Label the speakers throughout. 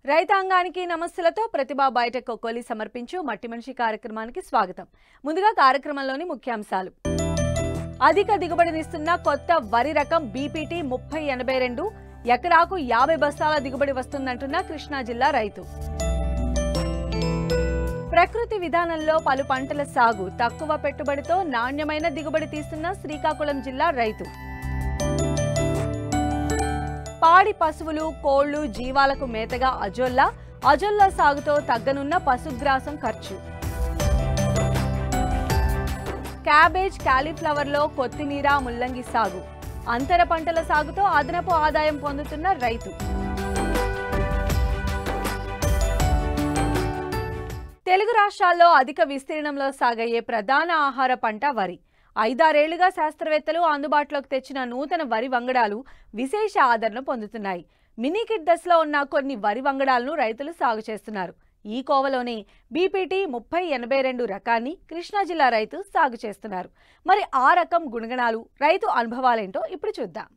Speaker 1: రైతాంగానికి నమస్సులతో ప్రతిభా బయోటెక్ కొకోలి సమర్పించు మట్టి మనిషి కార్యక్రమానికి స్వాగతం. ముందుగా కార్యక్రమంలోని ముఖ్యాంశాలు. అధిక దిగుబడినిస్తున్న కొత్త వరి రకం బీపీటీ 3082 ఎకరాకు 50 బస్తాల దిగుబడి వస్తుందంటున్న కృష్ణా జిల్లా రైతు. ప్రకృతి విధానంలో పలు పంటల సాగు, తక్కువ పెట్టుబడితో నాణ్యమైన దిగుబడి తీస్తున్న శ్రీకాకుళం జిల్లా రైతు. పాడి పశువులు, కోళ్లు, జీవాలకు మేతగా అజొల్లా సాగుతో తగ్గనున్న పశుగ్రాసం ఖర్చు. క్యాబేజ్, కాలీఫ్లవర్లో కొత్తిమీర, ముల్లంగి సాగు, అంతర పంటల సాగుతో అదనపు ఆదాయం పొందుతున్న రైతు. తెలుగు రాష్ట్రాల్లో అధిక విస్తీర్ణంలో సాగయ్యే ప్రధాన ఆహార పంట వరి. 5-6 ఏళ్లుగా శాస్త్రవేత్తలు అందుబాటులోకి తెచ్చిన నూతన వరి వంగడాలు విశేష ఆదరణ పొందుతున్నాయి. మినీ కిట్ దశలో ఉన్న కొన్ని వరి వంగడాలను రైతులు సాగు చేస్తున్నారు. ఈ కోవలోనే బీపీటీ 3082 రకాన్ని కృష్ణా జిల్లా రైతు సాగు చేస్తున్నారు. మరి ఆ రకం గుణగణాలు, రైతు అనుభవాలేంటో ఇప్పుడు చూద్దాం.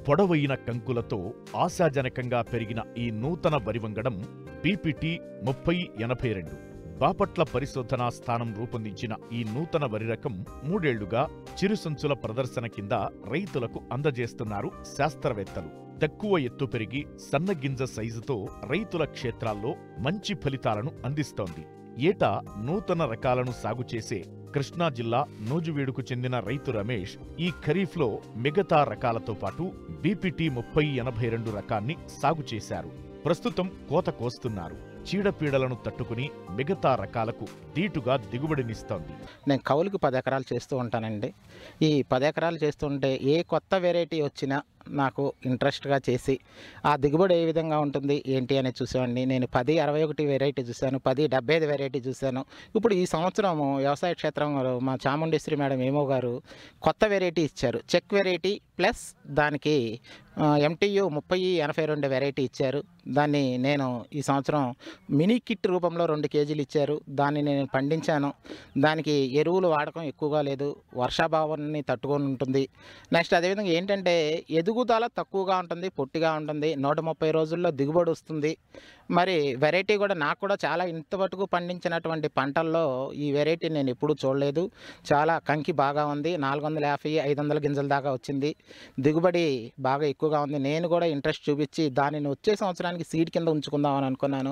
Speaker 2: పొడవైన కంకులతో ఆశాజనకంగా పెరిగిన ఈ నూతన వరి వంగడం బీపీటీ 3082. బాపట్ల పరిశోధనా స్థానం రూపొందించిన ఈ నూతన వరి రకం 3 ఏళ్లుగా చిరుసంచుల ప్రదర్శన కింద రైతులకు అందజేస్తున్నారు శాస్త్రవేత్తలు. తక్కువ ఎత్తు పెరిగి సన్నగింజ సైజుతో రైతుల క్షేత్రాల్లో మంచి ఫలితాలను అందిస్తోంది. ఏటా నూతన రకాలను సాగు చేసే కృష్ణా జిల్లా నూజివీడుకు చెందిన రైతు రమేష్ ఈ ఖరీఫ్లో మిగతా రకాలతో పాటు బీపీటీ 3082 రకాన్ని సాగు చేశారు. ప్రస్తుతం కోత కోస్తున్నారు. చీడపీడలను తట్టుకుని మిగతా రకాలకు దీటుగా దిగుబడినిస్తోంది.
Speaker 3: నేను కౌలుకి 10 ఎకరాలు చేస్తూ ఉంటానండి. ఈ 10 ఎకరాలు చేస్తుంటే ఏ కొత్త వెరైటీ వచ్చినా నాకు ఇంట్రెస్ట్గా చేసి ఆ దిగుబడి ఏ విధంగా ఉంటుంది ఏంటి అనేది చూసామండి. నేను 1061 వెరైటీ చూశాను, 1075 వెరైటీ చూశాను. ఇప్పుడు ఈ సంవత్సరం వ్యవసాయ క్షేత్రం మా చాముండేశ్వరి మేడం ఏమో గారు కొత్త వెరైటీ ఇచ్చారు. చెక్ వెరైటీ ప్లస్ దానికి MTU 3082 వెరైటీ ఇచ్చారు. దాన్ని నేను ఈ సంవత్సరం మినీ కిట్ రూపంలో 2 కేజీలు ఇచ్చారు. దాన్ని నేను పండించాను. దానికి ఎరువులు వాడకం ఎక్కువగా లేదు, వర్షాభావాన్ని తట్టుకొని ఉంటుంది. నెక్స్ట్ అదేవిధంగా ఏంటంటే ఎదుగుదల తక్కువగా ఉంటుంది, పొట్టిగా ఉంటుంది. 130 రోజుల్లో దిగుబడి వస్తుంది. మరి వెరైటీ కూడా నాకు కూడా చాలా ఇంతవరకు పండించినటువంటి పంటల్లో ఈ వెరైటీ నేను ఎప్పుడూ చూడలేదు. చాలా కంకి బాగా ఉంది. 450-500 గింజల దాకా వచ్చింది. దిగుబడి బాగా ఎక్కువగా ఉంది. నేను కూడా ఇంట్రెస్ట్ చూపించి దానిని వచ్చే సంవత్సరానికి సీడ్ కింద ఉంచుకుందామని అనుకున్నాను.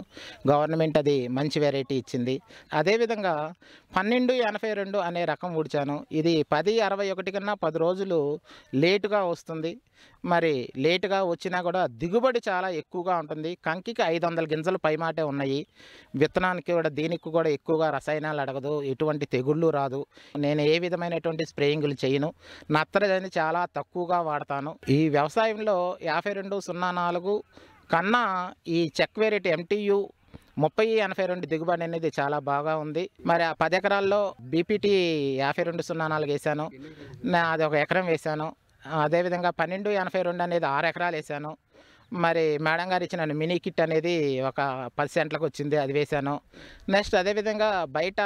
Speaker 3: గవర్నమెంట్ అది మంచి వెరైటీ ఇచ్చింది. అదేవిధంగా 1282 అనే రకం ఊడ్చాను. ఇది 1061 కన్నా 10 రోజులు లేటుగా వస్తుంది. మరి లేటుగా వచ్చినా కూడా దిగుబడి చాలా ఎక్కువగా ఉంటుంది. కంకికి 500 గింజలు పైమాటే ఉన్నాయి. విత్తనానికి కూడా దీనికి కూడా ఎక్కువగా రసాయనాలు అడగదు, ఎటువంటి తెగుళ్ళు రాదు. నేను ఏ విధమైనటువంటి స్ప్రేయింగ్లు చేయను. నత్రజని చాలా తక్కువగా వాడతాను. ఈ వ్యవసాయంలో 5204 కన్నా ఈ చెక్ వెరైటీ MTU 3082 దిగుబడి అనేది చాలా బాగా ఉంది. మరి ఆ 10 ఎకరాల్లో బీపీటీ 5204 వేసాను. అది 1 ఎకరం వేసాను. అదేవిధంగా 1282 అనేది 6 ఎకరాలు వేసాను. మరి మేడం గారు ఇచ్చిన మినీ కిట్ అనేది ఒక 10 సెంట్లకు వచ్చింది, అది వేసాను. నెక్స్ట్ అదేవిధంగా బయట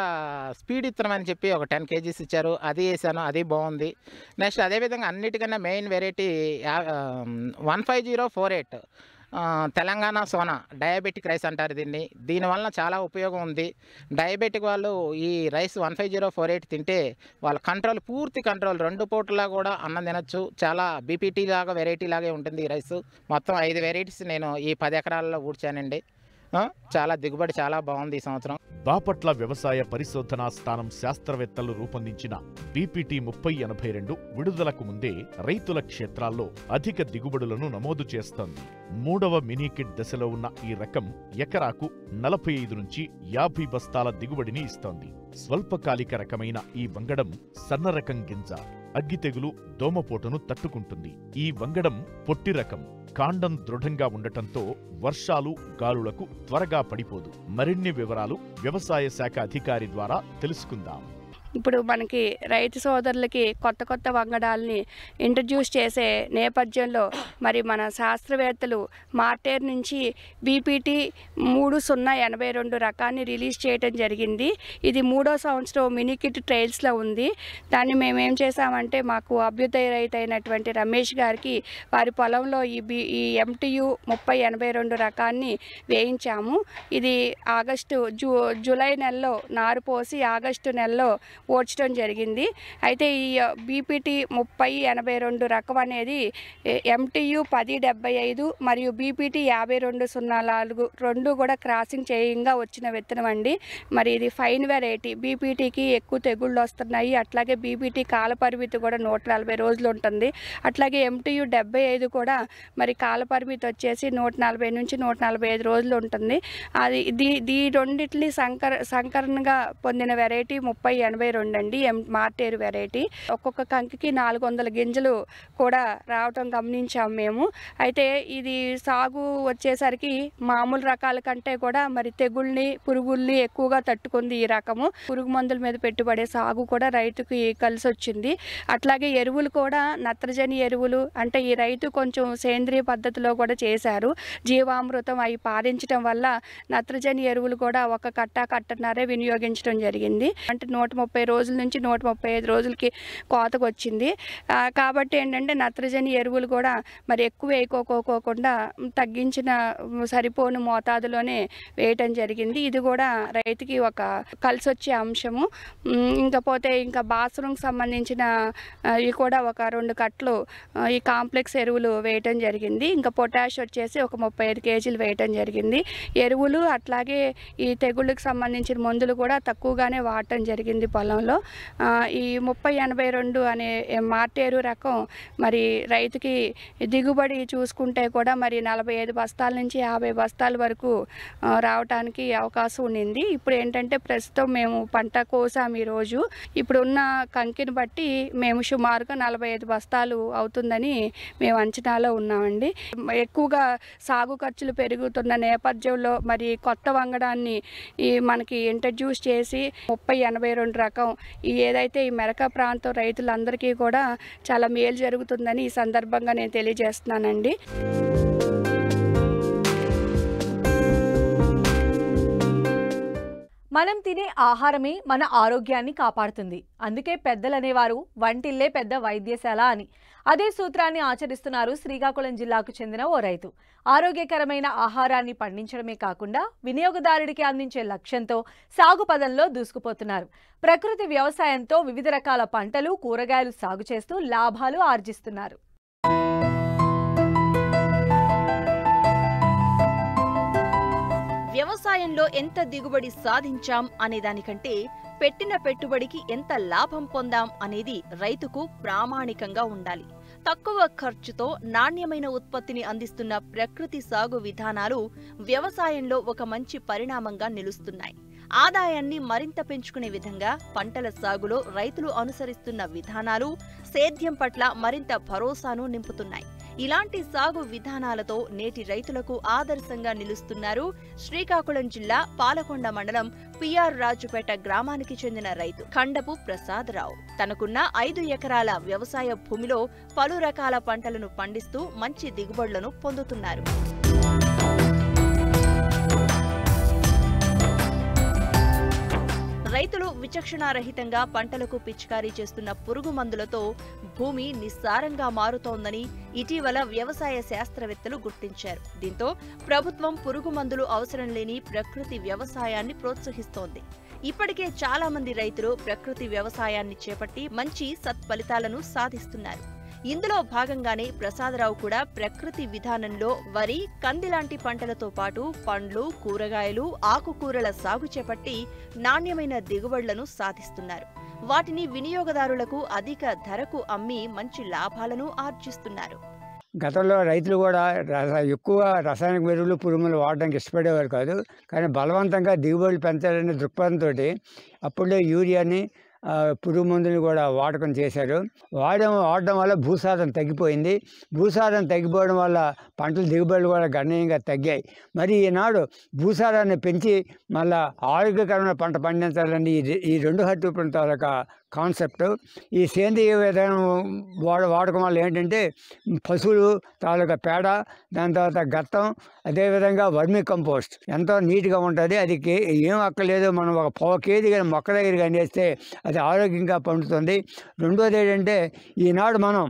Speaker 3: స్పీడ్ ఇత్తనం అని చెప్పి ఒక 10 కేజీస్ ఇచ్చారు, అది వేసాను, అది బాగుంది. నెక్స్ట్ అదేవిధంగా అన్నిటికన్నా main variety 15048 Telangana Sona diabetic rice అంటారు దీన్ని. దీనివల్ల చాలా ఉపయోగం ఉంది. డయాబెటిక్ వాళ్ళు ఈ రైస్ 15048 తింటే వాళ్ళ కంట్రోల్, పూర్తి కంట్రోల్, 2 పూటలా కూడా అన్నం తినచ్చు. చాలా బీపీటీ లాగా వెరైటీ లాగే ఉంటుంది ఈ రైస్. మొత్తం 5 వెరైటీస్ నేను ఈ 10 ఎకరాల్లో ఊడ్చానండి. చాలా దిగుబడి చాలా బాగుంది ఈ సంవత్సరం.
Speaker 2: బాపట్ల వ్యవసాయ పరిశోధనా స్థానం శాస్త్రవేత్తలు రూపొందించిన బీపీటీ 3082 విడుదలకు ముందే రైతుల క్షేత్రాల్లో అధిక దిగుబడులను నమోదు చేస్తోంది. 3వ మినీ కిట్ దశలో ఉన్న ఈ రకం ఎకరాకు 45 నుంచి 50 బస్తాల దిగుబడిని ఇస్తోంది. స్వల్పకాలిక రకమైన ఈ వంగడం సన్నరకం గింజ, అగ్గి తెగులు, దోమపోటును తట్టుకుంటుంది. ఈ వంగడం పొట్టి రకం, కాండం దృఢంగా ఉండటంతో వర్షాలు, గాలులకు త్వరగా పడిపోదు. మరిన్ని వివరాలు వ్యవసాయ శాఖ అధికారి ద్వారా తెలుసుకుందాం.
Speaker 4: ఇప్పుడు మనకి రైతు సోదరులకి కొత్త కొత్త వంగడాలని ఇంట్రడ్యూస్ చేసే నేపథ్యంలో మరి మన శాస్త్రవేత్తలు మార్టేర్ నుంచి బీపీటీ 3082 రకాన్ని రిలీజ్ చేయడం జరిగింది. ఇది 3వ సంవత్సరం మినికిట్ ట్రయల్స్లో ఉంది. దాన్ని మేమేం చేసామంటే మాకు అభ్యుదయ రైతు అయినటువంటి రమేష్ గారికి వారి పొలంలో ఈ MTU 3082 రకాన్ని వేయించాము. ఇది జూలై నెలలో నారు పోసి ఆగస్టు నెలలో ఓడ్చడం జరిగింది. అయితే ఈ బీపీటీ 3082 రకం అనేది MTU 1075 మరియు బీపీటీ 5204 రెండు కూడా క్రాసింగ్ చేయంగా వచ్చిన విత్తనం అండి. మరి ఇది ఫైన్ వెరైటీ. బీపీటీకి ఎక్కువ తెగుళ్ళు వస్తున్నాయి. అట్లాగే బీపీటీ కాల పరిమితి కూడా 140 రోజులు ఉంటుంది. అట్లాగే MTU 75 కూడా మరి కాల పరిమితి వచ్చేసి 140 నుంచి 145 రోజులు ఉంటుంది. అది ఈ రెండింటిని సంకరణగా పొందిన వెరైటీ 3082 అండి, మార్టేరు వెరైటీ. ఒక్కొక్క కంకికి 400 గింజలు కూడా రావటం గమనించాము మేము. అయితే ఇది సాగు వచ్చేసరికి మామూలు రకాల కంటే కూడా మరి తెగుల్ని పురుగుల్ని ఎక్కువగా తట్టుకుంది ఈ రకము. పురుగు మందుల మీద పెట్టుబడే సాగు కూడా రైతుకి కలిసి వచ్చింది. అట్లాగే ఎరువులు కూడా నత్రజని ఎరువులు అంటే ఈ రైతు కొంచెం సేంద్రియ పద్ధతిలో కూడా చేశారు. జీవామృతం అవి పారించడం వల్ల నత్రజని ఎరువులు కూడా ఒక కట్టన్నరే వినియోగించడం జరిగింది. అంటే 130 రోజుల నుంచి 135 రోజులకి కోతకు వచ్చింది. కాబట్టి ఏంటంటే నత్రజని ఎరువులు కూడా మరి ఎక్కువ వేయకోకుండా తగ్గించిన సరిపోను మోతాదులోనే వేయటం జరిగింది. ఇది కూడా రైతుకి ఒక కలిసి వచ్చే అంశము. ఇంకపోతే ఇంకా బాత్రూమ్కి సంబంధించిన ఇవి కూడా ఒక 2 కట్టలు ఈ కాంప్లెక్స్ ఎరువులు వేయటం జరిగింది. ఇంకా పొటాష్ వచ్చేసి ఒక 35 కేజీలు వేయటం జరిగింది. ఎరువులు అట్లాగే ఈ తెగుళ్ళకి సంబంధించిన మందులు కూడా తక్కువగానే వాడటం జరిగింది పొలంలో. ఈ 3082 అనే మార్టేరు రకం మరి రైతుకి దిగుబడి చూసుకుంటే కూడా మరి 45 బస్తాల నుంచి 50 బస్తాల వరకు రావటానికి అవకాశం ఉండింది. ఇప్పుడు ఏంటంటే ప్రస్తుతం మేము పంట కోసాము ఈరోజు. ఇప్పుడున్న కంకిని బట్టి మేము సుమారుగా 45 బస్తాలు అవుతుందని మేము అంచనాలో ఉన్నామండి. ఎక్కువగా సాగు ఖర్చులు పెరుగుతున్న నేపథ్యంలో మరి కొత్త వంగడాన్ని మనకి ఇంట్రడ్యూస్ చేసి 3082 రకం ఏదైతే ఈ మెరక ప్రాంతం రైతులందరికీ కూడా చాలా మేలు జరుగుతుందని ఈ సందర్భంగా నేను తెలియజేస్తున్నానండి.
Speaker 1: మనం తినే ఆహారమే మన ఆరోగ్యాన్ని కాపాడుతుంది. అందుకే పెద్దలనేవారు వంటిల్లే పెద్ద వైద్యశాల అని. అదే సూత్రాన్ని ఆచరిస్తున్నారు శ్రీకాకుళం జిల్లాకు చెందిన ఓ రైతు. ఆరోగ్యకరమైన ఆహారాన్ని పండించడమే కాకుండా వినియోగదారుడికి అందించే లక్ష్యంతో సాగు పదంలో దూసుకుపోతున్నారు. ప్రకృతి వ్యవసాయంతో వివిధ రకాల పంటలు, కూరగాయలు సాగు చేస్తూ లాభాలు ఆర్జిస్తున్నారు.
Speaker 5: వ్యవసాయంలో ఎంత దిగుబడి సాధించాం అనే దానికంటే పెట్టిన పెట్టుబడికి ఎంత లాభం పొందాం అనేది రైతుకు ప్రామాణికంగా ఉండాలి. తక్కువ ఖర్చుతో నాణ్యమైన ఉత్పత్తిని అందిస్తున్న ప్రకృతి సాగు విధానాలు వ్యవసాయంలో ఒక మంచి పరిణామంగా నిలుస్తున్నాయి. ఆదాయాన్ని మరింత పెంచుకునే విధంగా పంటల సాగులో రైతులు అనుసరిస్తున్న విధానాలు సేద్యం పట్ల మరింత భరోసాను నింపుతున్నాయి. ఇలాంటి సాగు విధానాలతో నేటి రైతులకు ఆదర్శంగా నిలుస్తున్నారు శ్రీకాకుళం జిల్లా పాలకొండ మండలం పిఆర్ రాజుపేట గ్రామానికి చెందిన రైతు ఖండపు ప్రసాదరావు. తనకున్న 5 ఎకరాల వ్యవసాయ భూమిలో పలు రకాల పంటలను పండిస్తూ మంచి దిగుబడులను పొందుతున్నారు. రైతులు విచక్షణారహితంగా పంటలకు పిచికారీ చేస్తున్న పురుగు మందులతో భూమి నిస్సారంగా మారుతోందని ఇటీవల వ్యవసాయ శాస్త్రవేత్తలు గుర్తించారు. దీంతో ప్రభుత్వం పురుగు మందులు అవసరం లేని ప్రకృతి వ్యవసాయాన్ని ప్రోత్సహిస్తోంది. ఇప్పటికే చాలా మంది రైతులు ప్రకృతి వ్యవసాయాన్ని చేపట్టి మంచి సత్ఫలితాలను సాధిస్తున్నారు. ఇందులో భాగంగానే ప్రసాదరావు కూడా ప్రకృతి విధానంలో వరి, కంది లాంటి పంటలతో పాటు పండ్లు, కూరగాయలు, ఆకుకూరల సాగు చేపట్టి నాణ్యమైన దిగుబడులను సాధిస్తున్నారు. వాటిని వినియోగదారులకు అధిక ధరకు అమ్మి మంచి లాభాలను ఆర్జిస్తున్నారు.
Speaker 6: గతంలో రైతులు కూడా ఎక్కువ రసాయనిక ఎరువులు, పురుగులు వాడడానికి ఇష్టపడేవారు కాదు. కానీ బలవంతంగా దిగుబడులు పెంచాలనే దృక్పథంతో అప్పుడే యూరియాని పురుగు మందులు కూడా వాడకం చేశారు. వాడడం వల్ల భూసారం తగ్గిపోయింది. భూసారం తగ్గిపోవడం వల్ల పంటల దిగుబడులు కూడా గణనీయంగా తగ్గాయి. మరి ఈనాడు భూసారాన్ని పెంచి మళ్ళా ఆరోగ్యకరమైన పంట పండించాలని ఈ 2 హర్టికల్చర్ తాలూకా కాన్సెప్ట్. ఈ సేంద్రియ విధానం వాడకం వల్ల ఏంటంటే పశువులు తాలూకా పేడ, దాని తర్వాత గత్తం, అదేవిధంగా వర్మీ కంపోస్ట్ ఎంతో నీట్గా ఉంటుంది. అది ఏం అక్కర్లేదు, మనం ఒక పావు కేజీ కానీ మొక్క దగ్గర కానీ వేస్తే అది ఆరోగ్యంగా పండుతుంది. రెండోది ఏంటంటే ఈనాడు మనం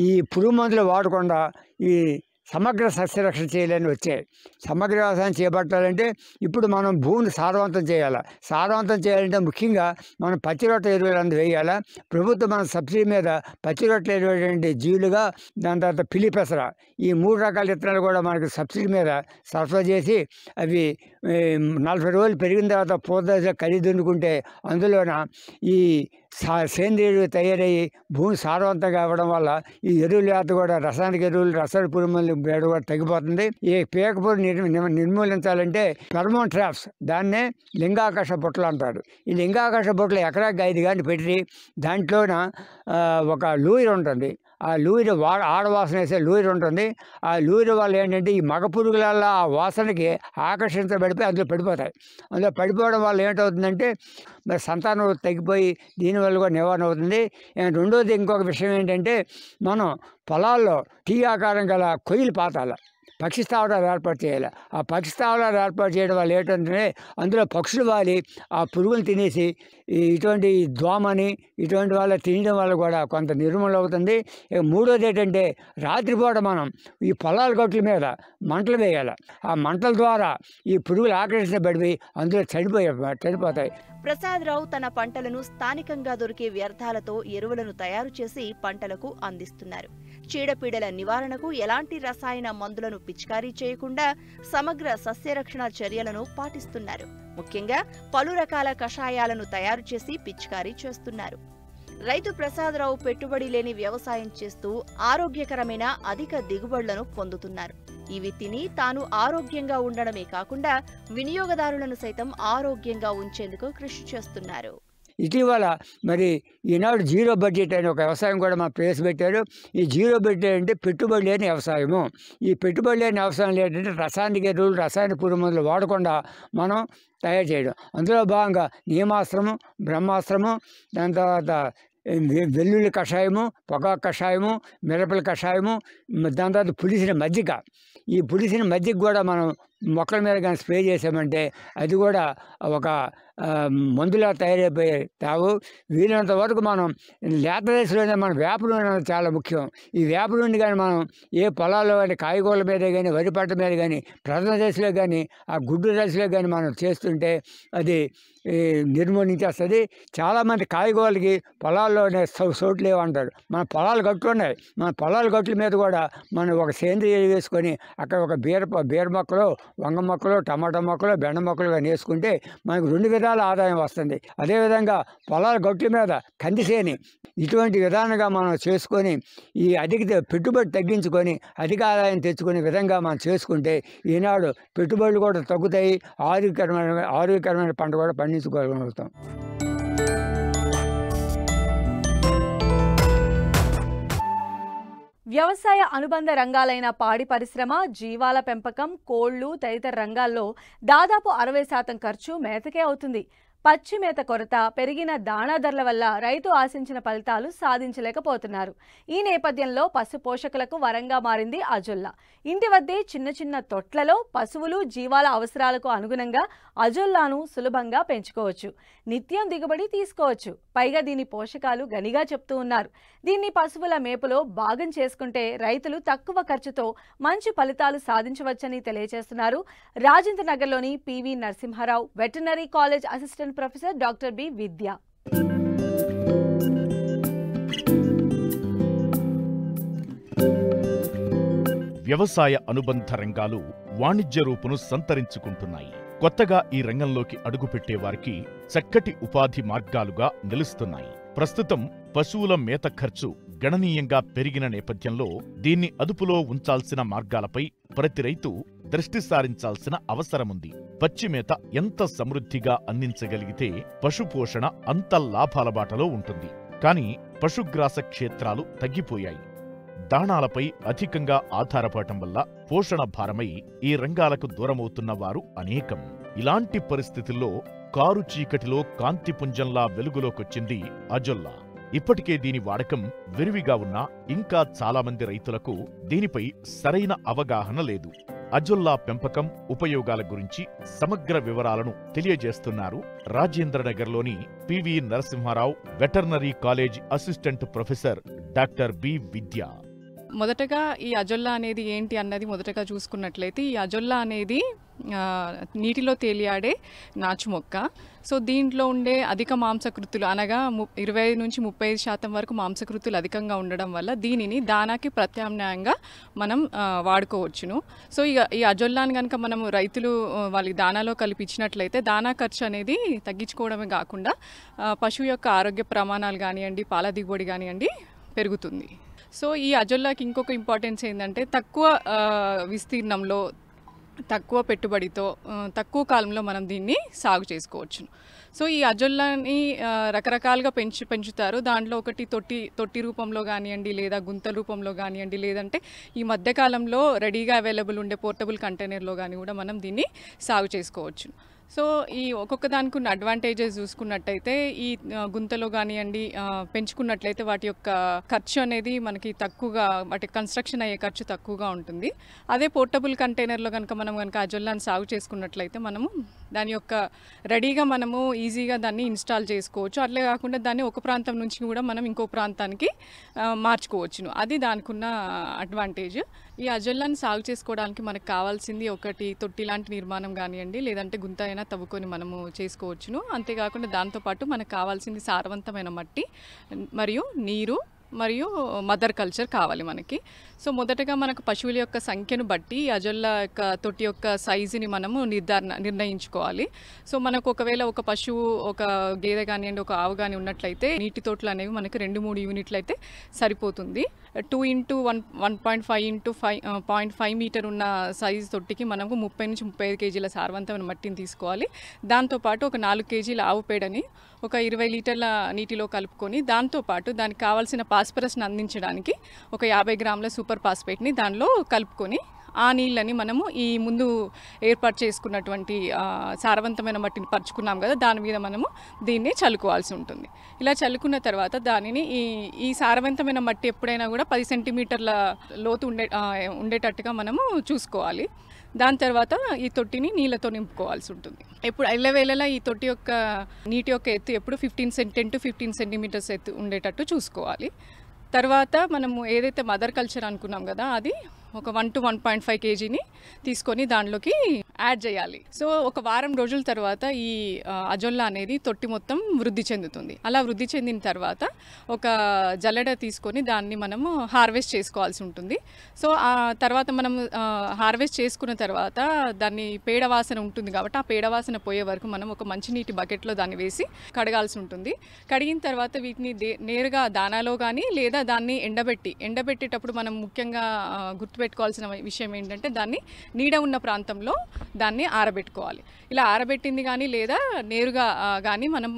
Speaker 6: ఈ పురుగు మందులు వాడకుండా ఈ సమగ్ర సస్యరక్షణ చేయాలని వచ్చాయి. సమగ్ర వ్యవసాయం చేపట్టాలంటే ఇప్పుడు మనం భూమిని సారవంతం చేయాలి. సారవంతం చేయాలంటే ముఖ్యంగా మనం పచ్చిరొట్ట ఎరువులు అందు వేయాలి. ప్రభుత్వం మన సబ్సిడీ మీద పచ్చిరొట్ల ఎరువులు జీలుగా, దాని తర్వాత పిల్లి పెసర, ఈ 3 రకాల విత్తనాలు కూడా మనకి సబ్సిడీ మీద సరఫరా చేసి అవి 40 రోజులు పెరిగిన తర్వాత పూర్దశ కలి దున్నుకుంటే అందులోన ఈ సేంద్రియ ఎరువు తయారయ్యి భూమి సారవంతంగా అవ్వడం వల్ల ఈ ఎరువుల వ్యాధి కూడా, రసాయనిక ఎరువులు, రసాయన పురుగుల వేడ కూడా తగ్గిపోతుంది. ఈ పీకపూరు నిర్మూలించాలంటే ఫెరమోన్ ట్రాప్స్, దాన్నే లింగాకర్ష బుట్టలు అంటారు. ఈ లింగాకర్ష బుట్టలు ఎకరాకి 5 కానీ పెట్టి దాంట్లోన ఒక లూయిర్ ఉంటుంది. ఆ లూయిర్ ఆడవాసన వేసే లూయిర్ ఉంటుంది. ఆ లూయిర్ వల్ల ఏంటంటే ఈ మగ పురుగులలో ఆ వాసనకి ఆకర్షించబడిపోయి అందులో పడిపోతాయి. అందులో పడిపోవడం వల్ల ఏంటవుతుందంటే మరి సంతానం తగ్గిపోయి దీనివల్ల కూడా నివారణ అవుతుంది. రెండోది ఇంకొక విషయం ఏంటంటే మనం పొలాల్లో టీ ఆకారం గల కొయ్యలు పాతాల పక్షి స్థావరాలు ఏర్పాటు చేయాలి. ఆ పక్షి స్థావరాలు ఏర్పాటు చేయడం వల్ల ఏంటంటే అందులో పక్షులు వాలి ఆ పురుగులు తినేసి ఇటువంటి దోమని ఇటువంటి వల్ల తినడం వల్ల కూడా కొంత నిర్మూలన అవుతుంది. మూడోది ఏంటంటే రాత్రిపూట మనం ఈ పొలాల గట్ల మీద మంటలు వేయాలి. ఆ మంటల ద్వారా ఈ పురుగులు ఆకర్షించబడి అందులో చనిపోతాయి.
Speaker 5: ప్రసాదరావు తన పంటలను స్థానికంగా దొరికే వ్యర్థాలతో ఎరువులను తయారు చేసి పంటలకు అందిస్తున్నారు. చీడపీడల నివారణకు ఎలాంటి రసాయన మందులను పిచికారీ చేయకుండా సమగ్ర సస్యరక్షణ చర్యలను పాటిస్తున్నారు. ముఖ్యంగా పలు రకాల కషాయాలను తయారు చేసి పిచికారీ చేస్తున్నారు. రైతు ప్రసాదరావు పెట్టుబడి లేని వ్యవసాయం చేస్తూ ఆరోగ్యకరమైన అధిక దిగుబడులను పొందుతున్నారు. ఇవి తిని తాను ఆరోగ్యంగా ఉండడమే కాకుండా వినియోగదారులను సైతం ఆరోగ్యంగా ఉంచేందుకు కృషి చేస్తున్నారు.
Speaker 6: ఇటీవల మరి ఈనాడు జీరో బడ్జెట్ అనే ఒక వ్యవసాయం కూడా మా ప్రవేశపెట్టారు. ఈ జీరో బడ్జెట్ అంటే పెట్టుబడి లేని వ్యవసాయము. ఈ పెట్టుబడి లేని వ్యవసాయం ఏంటంటే రసాయనిక ఎరువులు, రసాయన పురుగు మందులు వాడకుండా మనం తయారు చేయడం. అందులో భాగంగా నియమాస్త్రము, బ్రహ్మాస్త్రము, దాని తర్వాత వెల్లుల్లి కషాయము, పొగాకు కషాయము, మిరపల కషాయము, దాని తర్వాత పులిసిన మజ్జిగ. ఈ పులిసిన మజ్జిగ కూడా మనం మొక్కల మీద కానీ స్ప్రే చేసామంటే అది కూడా ఒక మందులా తయారైపోయే తావు. వీలైనంత వరకు మనం లేత దశలోనే మన వేప నూనె చాలా ముఖ్యం. ఈ వేప నూనె కానీ మనం ఏ పొలాల్లో కానీ కాయగూరల మీద కానీ వరి పంట మీద కానీ ప్రథమ దశలో కానీ ఆ గుడ్డు దశలో కానీ మనం చేస్తుంటే అది నిర్మూలించేస్తుంది. చాలామంది కాయగూరలకి పొలాల్లోనే చోట్లు లేవంటారు. మన పొలాలు గట్లు ఉన్నాయి. మన పొలాల గట్ల మీద కూడా మనం ఒక సేంద్రియ వేసుకొని అక్కడ ఒక బీర మొక్కలు, వంగ మొక్కలు, టమాటా మొక్కలు, బెండ మొక్కలు కానీ వేసుకుంటే మనకు 2 విధాల ఆదాయం వస్తుంది. అదేవిధంగా పొలాల గట్ల మీద కందిసేని ఇటువంటి విధానంగా మనం చేసుకొని ఈ అధిక పెట్టుబడి తగ్గించుకొని అధిక ఆదాయం తెచ్చుకునే విధంగా మనం చేసుకుంటే ఈనాడు పెట్టుబడులు కూడా తగ్గుతాయి. ఆరోగ్యకరమైన పంట కూడా పండించుకోగలుగుతాం.
Speaker 1: వ్యవసాయ అనుబంధ రంగాలైన పాడి పరిశ్రమ, జీవాల పెంపకం, కోళ్లు తదితర రంగాల్లో దాదాపు 60% ఖర్చు మేతకే అవుతుంది. పచ్చి మేత కొరత, పెరిగిన దాణా ధరల వల్ల రైతు ఆశించిన ఫలితాలు సాధించలేకపోతున్నారు. ఈ నేపథ్యంలో పశు పోషకులకు వరంగా మారింది అజొల్లా. ఇంటి వద్దే చిన్న చిన్న తొట్లలో పశువులు, జీవాల అవసరాలకు అనుగుణంగా అజొల్లాను సులభంగా పెంచుకోవచ్చు. నిత్యం దిగుబడి తీసుకోవచ్చు. పైగా దీని పోషకాలు గనిగా చెప్తూ ఉన్నారు. దీన్ని పశువుల మేపులో భాగం చేసుకుంటే రైతులు తక్కువ ఖర్చుతో మంచి ఫలితాలు సాధించవచ్చని తెలియజేస్తున్నారు రాజేంద్ర నగర్లోని P V Narasimha Rao veterinary college assistant professor doctor B Vidya.
Speaker 2: వ్యవసాయ అనుబంధ రంగాలు వాణిజ్య రూపును సంతరించుకుంటున్నాయి. కొత్తగా ఈ రంగంలోకి అడుగుపెట్టే వారికి చక్కటి ఉపాధి మార్గాలుగా నిలుస్తున్నాయి. ప్రస్తుతం పశువుల మేత ఖర్చు గణనీయంగా పెరిగిన నేపథ్యంలో దీన్ని అదుపులో ఉంచాల్సిన మార్గాలపై ప్రతి రైతు దృష్టి సారించాల్సిన అవసరముంది. పచ్చిమేత ఎంత సమృద్ధిగా అందించగలిగితే పశుపోషణ అంత లాభాల బాటలో ఉంటుంది. కానీ పశుగ్రాస క్షేత్రాలు తగ్గిపోయాయి. దాణాలపై అధికంగా ఆధారపడటం వల్ల పోషణ భారమై ఈ రంగాలకు దూరమవుతున్న వారు అనేకం. ఇలాంటి పరిస్థితుల్లో కారు చీకటిలో కాంతిపుంజంలా వెలుగులోకొచ్చింది అజొల్లా. ఇప్పటికే దీని వాడకం విరివిగా ఉన్నా ఇంకా చాలామంది రైతులకు దీనిపై సరైన అవగాహన లేదు. అజొల్లా పెంపకం ఉపయోగాల గురించి సమగ్ర వివరాలను తెలియజేస్తున్నారు రాజేంద్రనగర్లోని P V Narasimha Rao veterinary college assistant professor doctor B Vidya.
Speaker 7: మొదటగా ఈ అజొల్లా అనేది ఏంటి అన్నది మొదటగా చూసుకున్నట్లయితే, ఈ అజొల్లా అనేది నీటిలో తేలియాడే నాచు మొక్క. సో దీంట్లో ఉండే అధిక మాంసకృతులు అనగా 20 నుంచి 35% వరకు మాంసకృతులు అధికంగా ఉండడం వల్ల దీనిని దానాకి ప్రత్యామ్నాయంగా మనం వాడుకోవచ్చును. సో ఈ అజొల్లాని కనుక మనం రైతులు వాళ్ళకి దానాలో కలిపించినట్లయితే దానా ఖర్చు అనేది తగ్గించుకోవడమే కాకుండా పశువు యొక్క ఆరోగ్య ప్రమాణాలు కానివ్వండి, పాల దిగుబడి కానివ్వండి పెరుగుతుంది. సో ఈ అజొల్లాకి ఇంకొక ఇంపార్టెన్స్ ఏంటంటే తక్కువ విస్తీర్ణంలో తక్కువ పెట్టుబడితో తక్కువ కాలంలో మనం దీన్ని సాగు చేసుకోవచ్చు. సో ఈ అజొల్లాని రకరకాలుగా పెంచుతారు. దాంట్లో ఒకటి తొట్టి రూపంలో కానివ్వండి, లేదా గుంత రూపంలో కానివ్వండి, లేదంటే ఈ మధ్యకాలంలో రెడీగా అవైలబుల్ ఉండే పోర్టబుల్ కంటైనర్లో కానీ కూడా మనం దీన్ని సాగు చేసుకోవచ్చు. సో ఈ ఒక్కొక్క దానికి ఉన్న అడ్వాంటేజెస్ చూసుకున్నట్టయితే ఈ గుంతలో కానివ్వండి పెంచుకున్నట్లయితే వాటి యొక్క ఖర్చు అనేది మనకి తక్కువగా, వాటి కన్స్ట్రక్షన్ అయ్యే ఖర్చు తక్కువగా ఉంటుంది. అదే పోర్టబుల్ కంటైనర్లో మనం అజొల్లాని సాగు చేసుకున్నట్లయితే మనము దాని యొక్క రెడీగా మనము ఈజీగా దాన్ని ఇన్స్టాల్ చేసుకోవచ్చు. అట్లే కాకుండా దాన్ని ఒక ప్రాంతం నుంచి కూడా మనం ఇంకో ప్రాంతానికి మార్చుకోవచ్చును. అది దానికి ఉన్న అడ్వాంటేజ్. ఈ అజొల్లాని సాగు చేసుకోవడానికి మనకు కావాల్సింది ఒకటి తొట్టి లాంటి నిర్మాణం కానివ్వండి, లేదంటే గుంత అయినా తవ్వుకొని మనము చేసుకోవచ్చును. అంతేకాకుండా దాంతోపాటు మనకు కావాల్సింది సారవంతమైన మట్టి మరియు నీరు మరియు మదర్ కల్చర్ కావాలి మనకి. సో మొదటగా మనకు పశువుల యొక్క సంఖ్యను బట్టి అజొల్లా యొక్క తొట్టి యొక్క సైజుని మనము నిర్ణయించుకోవాలి. సో మనకు ఒకవేళ ఒక పశువు, ఒక గేదె కానివ్వండి, ఒక ఆవు కానీ ఉన్నట్లయితే నీటి తోటలు అనేవి మనకు 2-3 యూనిట్లు అయితే సరిపోతుంది. 2 × 1.5 × 0.5 మీటర్ ఉన్న సైజు తొట్టికి మనకు 30 నుంచి 35 కేజీల సారవంతమైన మట్టిని తీసుకోవాలి. దాంతోపాటు ఒక 4 కేజీల ఆవు పేడని ఒక 20 లీటర్ల నీటిలో కలుపుకొని దాంతోపాటు దానికి కావాల్సిన ఫాస్ఫరస్ని అందించడానికి ఒక 50 గ్రాముల సూపర్ ఫాస్ఫేట్ని దానిలో కలుపుకొని ఆ నీళ్ళని మనము ఈ ముందు ఏర్పాటు చేసుకున్నటువంటి సారవంతమైన మట్టిని పరుచుకున్నాం కదా, దాని మీద మనము దీన్ని చల్లుకోవాల్సి ఉంటుంది. ఇలా చల్లుకున్న తర్వాత దానిని ఈ సారవంతమైన మట్టి ఎప్పుడైనా కూడా 10 సెంటీమీటర్ల లోతు ఉండేటట్టుగా మనము చూసుకోవాలి. దాని తర్వాత ఈ తొట్టిని నీళ్ళతో నింపుకోవాల్సి ఉంటుంది. ఎప్పుడు ఎల్లవేళలా ఈ తొట్టి యొక్క నీటి యొక్క ఎత్తు ఎప్పుడు 10 to 15 సెంటీమీటర్స్ ఎత్తు ఉండేటట్టు చూసుకోవాలి. తర్వాత మనము ఏదైతే మదర్ కల్చర్ అనుకున్నాం కదా, అది ఒక 1 to 1.5 కేజీని తీసుకొని దానిలోకి యాడ్ చేయాలి. సో ఒక వారం రోజుల తర్వాత ఈ అజొల్లా అనేది తొట్టి మొత్తం వృద్ధి చెందుతుంది. అలా వృద్ధి చెందిన తర్వాత ఒక జల్లెడ తీసుకొని దాన్ని మనము హార్వెస్ట్ చేసుకోవాల్సి ఉంటుంది. సో ఆ తర్వాత మనం హార్వెస్ట్ చేసుకున్న తర్వాత దాన్ని పేడవాసన ఉంటుంది కాబట్టి ఆ పేడవాసన పోయే వరకు మనం ఒక మంచినీటి బకెట్లో దాన్ని వేసి కడగాల్సి ఉంటుంది. కడిగిన తర్వాత వీటిని నేరుగా దానాలో కానీ లేదా దాన్ని ఎండబెట్టేటప్పుడు మనం ముఖ్యంగా గుర్తుపెట్టుకోవాల్సిన విషయం ఏంటంటే దాన్ని నీడ ఉన్న ప్రాంతంలో దాన్ని ఆరబెట్టుకోవాలి. ఇలా ఆరబెట్టింది కానీ లేదా నేరుగా కానీ మనం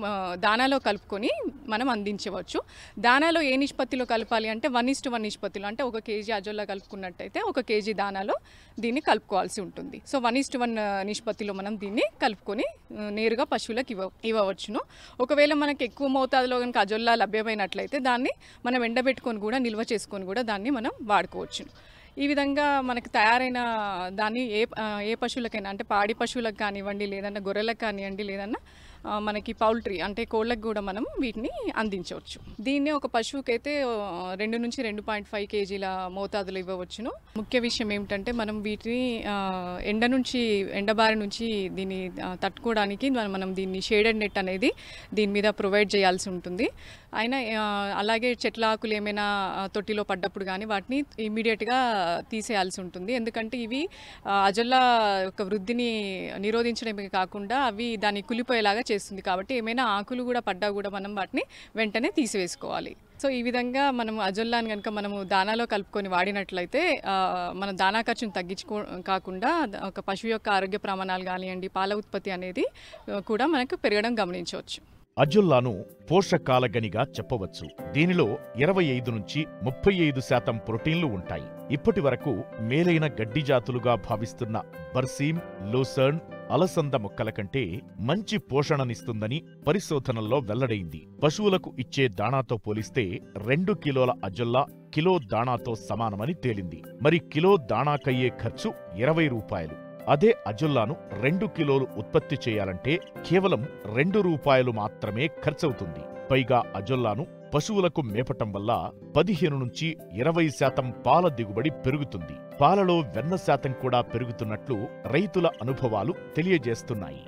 Speaker 7: దానాలో కలుపుకొని మనం అందించవచ్చు. దానాలో ఏ నిష్పత్తిలో కలపాలి అంటే 1:1 నిష్పత్తిలో, అంటే 1 కేజీ అజొల్లా కలుపుకున్నట్టయితే 1 కేజీ దానాలో దీన్ని కలుపుకోవాల్సి ఉంటుంది. సో 1:1 నిష్పత్తిలో మనం దీన్ని కలుపుకొని నేరుగా పశువులకు ఇవ్వవచ్చును. ఒకవేళ మనకు ఎక్కువ మోతాదులో కనుక అజొల్లా లభ్యమైనట్లయితే దాన్ని మనం ఎండబెట్టుకొని కూడా నిల్వ చేసుకొని కూడా దాన్ని మనం వాడుకోవచ్చు. ఈ విధంగా మనకు తయారైన దాన్ని ఏ పశువులకైనా, అంటే పాడి పశువులకు కానివ్వండి, లేదన్నా గొర్రెలకు కానివ్వండి, లేదన్నా మనకి పౌల్ట్రీ అంటే కోళ్ళకు కూడా మనం వీటిని అందించవచ్చు. దీన్ని ఒక పశువుకైతే 2 నుంచి 2.5 కేజీల మోతాదులు ఇవ్వవచ్చును. ముఖ్య విషయం ఏమిటంటే మనం వీటిని ఎండబారి నుంచి దీన్ని తట్టుకోవడానికి మనం దీన్ని షేడెడ్ నెట్ అనేది దీని మీద ప్రొవైడ్ చేయాల్సి ఉంటుంది. అయినా అలాగే చెట్ల ఆకులు ఏమైనా తొట్టిలో పడ్డప్పుడు కానీ వాటిని ఇమీడియట్గా తీసేయాల్సి ఉంటుంది. ఎందుకంటే ఇవి అజొల్లా యొక్క వృద్ధిని నిరోధించడమే కాకుండా అవి దాన్ని కులిపోయేలాగా చేస్తుంది. కాబట్టి ఏమైనా ఆకులు కూడా పడ్డా కూడా మనం వాటిని వెంటనే తీసివేసుకోవాలి. సో ఈ విధంగా మనము అజొల్లాని కనుక మనము దానాలో కలుపుకొని వాడినట్లయితే మన దానా ఖర్చును కాకుండా ఒక పశువు యొక్క ఆరోగ్య ప్రమాణాలు కానివ్వండి, పాల ఉత్పత్తి అనేది కూడా మనకు పెరగడం గమనించవచ్చు.
Speaker 2: అజొల్లాను పోషకాల గనిగా చెప్పవచ్చు. దీనిలో 25 నుంచి 35% ప్రోటీన్లు ఉంటాయి. ఇప్పటి వరకు మేలైన గడ్డి జాతులుగా భావిస్తున్న బర్సీమ్, లూసర్న్, అలసంద మొక్కల కంటే మంచి పోషణనిస్తుందని పరిశోధనల్లో వెల్లడైంది. పశువులకు ఇచ్చే దాణాతో పోలిస్తే 2 కిలోల అజొల్లా కిలో దాణాతో సమానమని తేలింది. మరి కిలో దాణాకయ్యే ఖర్చు 20 రూపాయలు. అదే అజొల్లాను 2 కిలోలు ఉత్పత్తి చేయాలంటే కేవలం 2 రూపాయలు మాత్రమే ఖర్చవుతుంది. పైగా అజొల్లాను పశువులకు మేపటం వల్ల 15 నుంచి 20% పాల దిగుబడి పెరుగుతుంది. పాలలో వెన్న శాతం కూడా పెరుగుతున్నట్లు రైతుల అనుభవాలు తెలియజేస్తున్నాయి.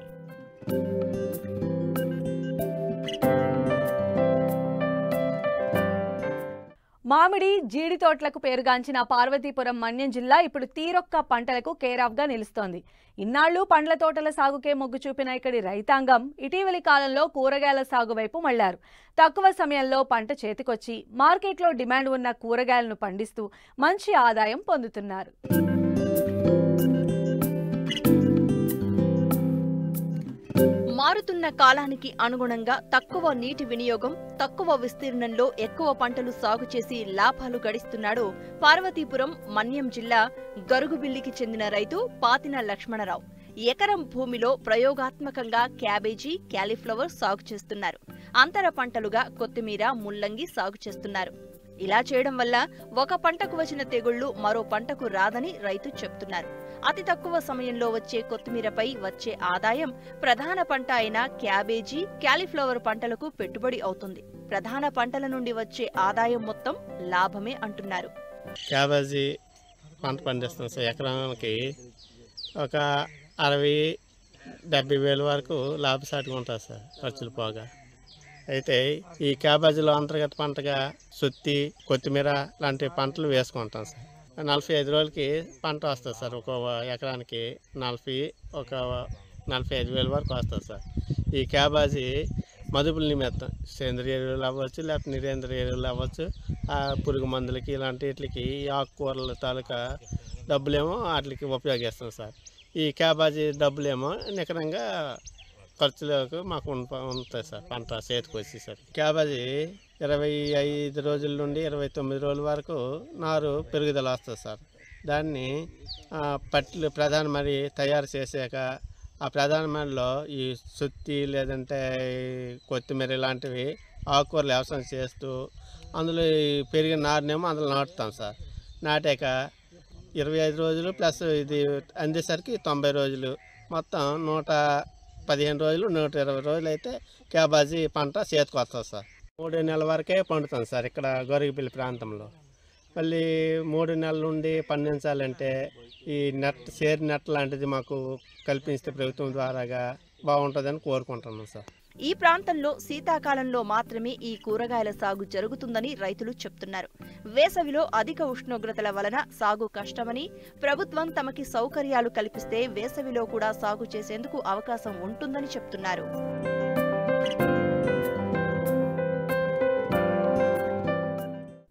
Speaker 1: మామిడి, జీడి తోటలకు పేరుగాంచిన పార్వతీపురం మన్యం జిల్లా ఇప్పుడు తీరొక్క పంటలకు కేరాఫ్గా నిలుస్తోంది. ఇన్నాళ్లు పండ్ల తోటల సాగుకే మొగ్గు చూపిన ఇక్కడి రైతాంగం ఇటీవలి కాలంలో కూరగాయల సాగు వైపు మళ్లారు. తక్కువ సమయంలో పంట చేతికొచ్చి మార్కెట్లో డిమాండ్ ఉన్న కూరగాయలను పండిస్తూ మంచి ఆదాయం పొందుతున్నారు.
Speaker 5: మారుతున్న కాలానికి అనుగుణంగా తక్కువ నీటి వినియోగం, తక్కువ విస్తీర్ణంలో ఎక్కువ పంటలు సాగు చేసి లాభాలు గడిస్తున్నాడు పార్వతీపురం మన్యం జిల్లా గరుగుబిల్లికి చెందిన రైతు పాతిన లక్ష్మణరావు. ఎకరం భూమిలో ప్రయోగాత్మకంగా క్యాబేజీ, క్యాలీఫ్లవర్ సాగు చేస్తున్నారు. అంతర పంటలుగా కొత్తిమీర, ముల్లంగి సాగు చేస్తున్నారు. ఇలా చేయడం వల్ల ఒక పంటకు వచ్చిన తెగుళ్లు మరో పంటకు రాదని రైతు చెప్తున్నారు. అతి తక్కువ సమయంలో వచ్చే కొత్తిమీరపై వచ్చే ఆదాయం ప్రధాన పంట అయిన క్యాబేజీ, క్యాలీఫ్లవర్ పంటలకు పెట్టుబడి అవుతుంది. ప్రధాన పంటల నుండి వచ్చే ఆదాయం మొత్తం లాభమే అంటున్నారు.
Speaker 8: క్యాబేజీ పంట పండిస్తాం సార్. ఎకరానికి ఒక 60-70 వేల వరకు లాభసాటిగా ఉంటుంది సార్, ఖర్చులు పోగా. అయితే ఈ క్యాబేజీలో అంతర్గత పంటగా సుత్తి, కొత్తిమీర లాంటి పంటలు వేసుకుంటాం సార్. 45 రోజులకి పంట వస్తుంది సార్. ఒక ఎకరానికి 45 వేల వరకు వస్తుంది సార్. ఈ క్యాబేజీ మదుపుల నిమిత్తం సేంద్రియ ఎరువులు అవ్వచ్చు, లేకపోతే నిరేంద్రియ ఎరువులు అవ్వచ్చు, పురుగు మందులకి ఇలాంటి వీటికి ఆకుకూరల తాలూకా డబ్బులేమో వాటికి ఉపయోగిస్తాం సార్. ఈ క్యాబేజీ డబ్బులేమో నికరంగా ఖర్చులకు మాకు ఉంటాయి సార్. పంట చేతికి వచ్చేసరికి క్యాబేజీ 25 రోజుల నుండి 29 రోజుల వరకు నారు పెరుగుదల వస్తుంది సార్. దాన్ని పట్లు ప్రధాన మరి తయారు చేసాక ఆ ప్రధాన మరిలో ఈ సుత్తి లేదంటే కొత్తిమీర ఇలాంటివి ఆకుకూరలు వ్యవసాయం చేస్తూ అందులో పెరిగిన నారునేమో అందులో నాటుతాం సార్. నాటాక 25 రోజులు ప్లస్ ఇది అందేసరికి 90 రోజులు, మొత్తం 115 రోజులు, 120 రోజులు అయితే క్యాబేజీ పంట చేతికి వస్తుంది సార్. 3 నెలల వరకే పండుతుంది సార్ ఇక్కడ గరుగుబిల్లి ప్రాంతంలో. మళ్ళీ 3 నెలల నుండి పండించాలంటే ఈ షేర్ నెట్ లాంటిది మాకు కల్పిస్తే ప్రభుత్వం ద్వారాగా బాగుంటుందని కోరుకుంటున్నాం సార్.
Speaker 5: ఈ ప్రాంతంలో శీతాకాలంలో మాత్రమే ఈ కూరగాయల సాగు జరుగుతుందని రైతులు చెప్తున్నారు. వేసవిలో అధిక ఉష్ణోగ్రతల వలన సాగు కష్టమని, ప్రభుత్వం తమకి సౌకర్యాలు కల్పిస్తే వేసవిలో కూడా సాగు చేసేందుకు అవకాశం ఉంటుందని చెప్తున్నారు.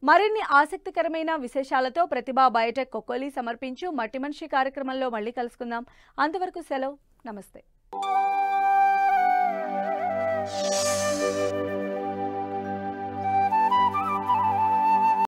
Speaker 1: మరిన్ని ఆసక్తికరమైన విశేషాలతో ప్రతిభా బయోటెక్ కొక్కోలి సమర్పించు మట్టి మనిషి కార్యక్రమంలో మళ్ళీ కలుసుకుందాం. అంతవరకు సెలవు, నమస్తే.